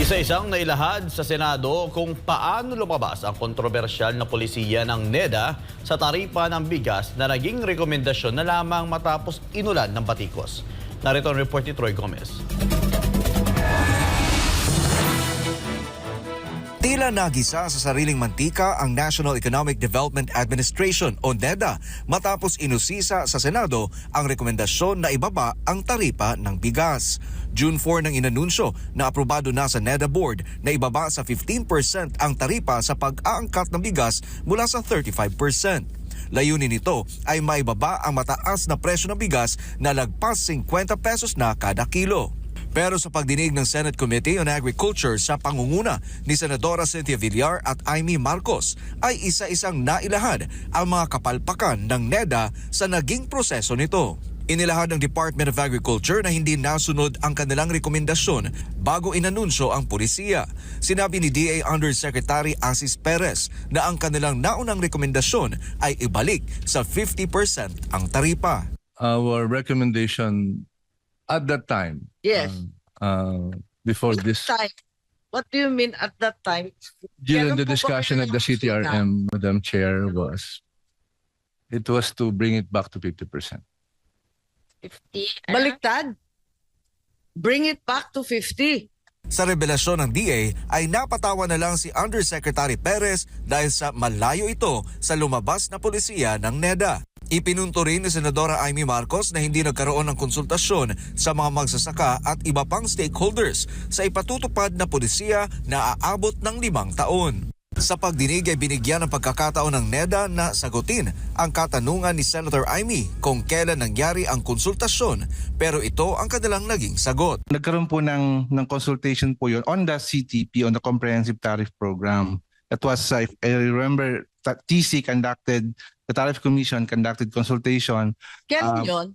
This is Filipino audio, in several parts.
Isa-isang nailahad sa Senado kung paano lumabas ang kontrobersyal na polisiya ng NEDA sa taripa ng bigas na naging rekomendasyon na lamang matapos inulan ng batikos. Narito ang report ni Troy Gomez. Tila nagisa sa sariling mantika ang National Economic Development Administration o NEDA matapos inusisa sa Senado ang rekomendasyon na ibaba ang taripa ng bigas. June 4 nang inanunsyo na aprobado na sa NEDA Board na ibaba sa 15% ang taripa sa pag-aangkat ng bigas mula sa 35%. Layunin nito ay maibaba ang mataas na presyo ng bigas na lagpas 50 pesos na kada kilo. Pero sa pagdinig ng Senate Committee on Agriculture sa pangunguna ni Senadora Cynthia Villar at Amy Marcos ay isa-isang nailahad ang mga kapalpakan ng NEDA sa naging proseso nito. Inilahad ng Department of Agriculture na hindi nasunod ang kanilang rekomendasyon bago inanunsyo ang pulisiya. Sinabi ni DA Undersecretary Asis Perez na ang kanilang naunang rekomendasyon ay ibalik sa 50% ang taripa. Our recommendation at that time, Yes. before At this, that time. What do you mean at that time? during Kailan the po ba discussion kayo at the CTRM, Madam Chair, it was to bring it back to 50%. 50. Baliktad. Bring it back to 50. Sa revelasyon ng DA ay napatawa na lang si Undersecretary Perez dahil sa malayo ito sa lumabas na pulisiya ng NEDA. Ipinunto rin ni Senadora Amy Marcos na hindi nagkaroon ng konsultasyon sa mga magsasaka at iba pang stakeholders sa ipatutupad na pulisiya na aabot ng 5 taon. Sa pagdinig ay binigyan ng pagkakataon ng NEDA na sagutin ang katanungan ni Senator Amy kung kailan nangyari ang konsultasyon, pero ito ang kanilang naging sagot. Nagkaroon po ng consultation po yun on the CTP, on the Comprehensive Tariff Program. That was, if I remember, TC conducted, the Tariff Commission conducted consultation. Kailan yun?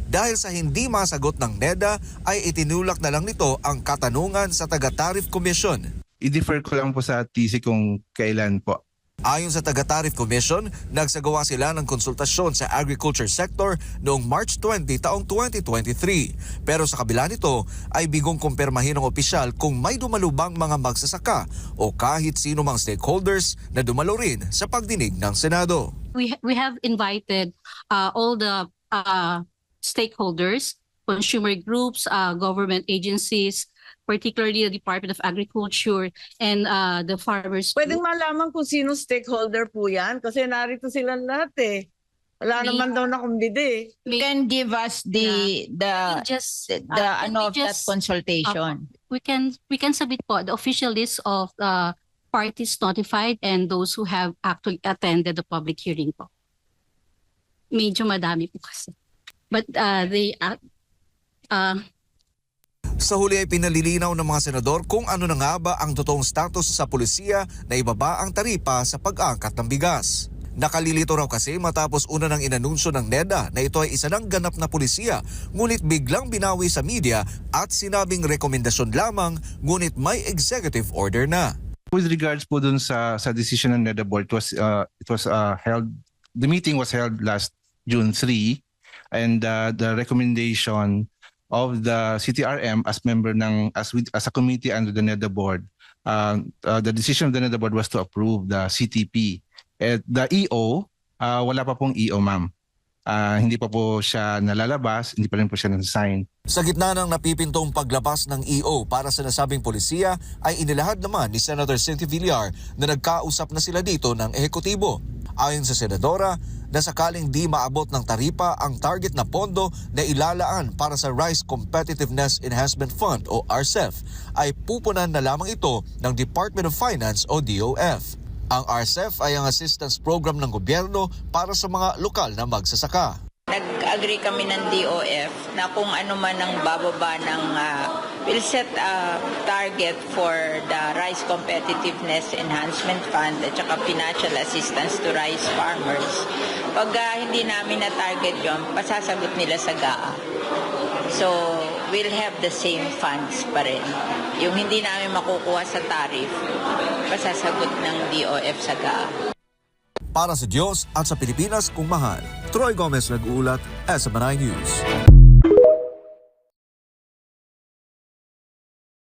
Dahil sa hindi masagot ng NEDA ay itinulak na lang nito ang katanungan sa taga-Tariff Commission. I-defer ko lang po sa TC kung kailan po. Ayon sa taga-Tariff Commission, nagsagawa sila ng konsultasyon sa agriculture sector noong March 20 taong 2023. Pero sa kabila nito ay bigong kumpirmahin ng opisyal kung may dumalo bang mga magsasaka o kahit sino mang stakeholders na dumalo rin sa pagdinig ng Senado. We have invited all the stakeholders, consumer groups, government agencies, particularly the Department of Agriculture and the farmers. Pwedeng malaman kung sino stakeholder po yan kasi narito silang lahat eh. Wala May- naman daw na kumbide. You can give us the Just ano of that consultation. we can submit po the official list of parties notified and those who have actually attended the public hearing po. Medyo madami po kasi. But Sa huli ay pinalilinaw ng mga senador kung ano na nga ba ang totoong status sa pulisiya na ibaba ang taripa sa pag-angkat ng bigas. Nakalilito raw kasi matapos una ng inanunsyo ng NEDA na ito ay isa ng ganap na pulisiya, ngunit biglang binawi sa media at sinabing rekomendasyon lamang ngunit may executive order na. With regards po dun sa decision ng NEDA Board, the meeting was held last June 3 and the recommendation of the CTRM as a committee under the NEDA Board, the decision of the NEDA Board was to approve the CTP. At the EO, wala pa pong EO, ma'am. Hindi pa po siya nalalabas, hindi pa rin po siya nasa-sign. Sa gitna ng napipintong paglabas ng EO para sa nasabing polisiya ay inilahad naman ni Senator Cynthia Villar na nagkausap na sila dito ng ehekutibo. Ayon sa senadora, na sakaling di maabot ng taripa ang target na pondo na ilalaan para sa Rice Competitiveness Enhancement Fund o RCEF ay pupunan na lamang ito ng Department of Finance o DOF. Ang RCEF ay ang assistance program ng gobyerno para sa mga lokal na magsasaka. Nag-agree kami ng DOF na kung ano man ang bababa ng we'll set a target for the Rice Competitiveness Enhancement Fund at saka financial assistance to rice farmers. Pag hindi namin na-target yun, pasasagot nila sa GAA. So, we'll have the same funds pa rin. Yung hindi namin makukuha sa tariff, pasasagot ng DOF sa GAA. Para sa Diyos at sa Pilipinas kung mahal. Troy Gomez nag-uulat, SMNI News.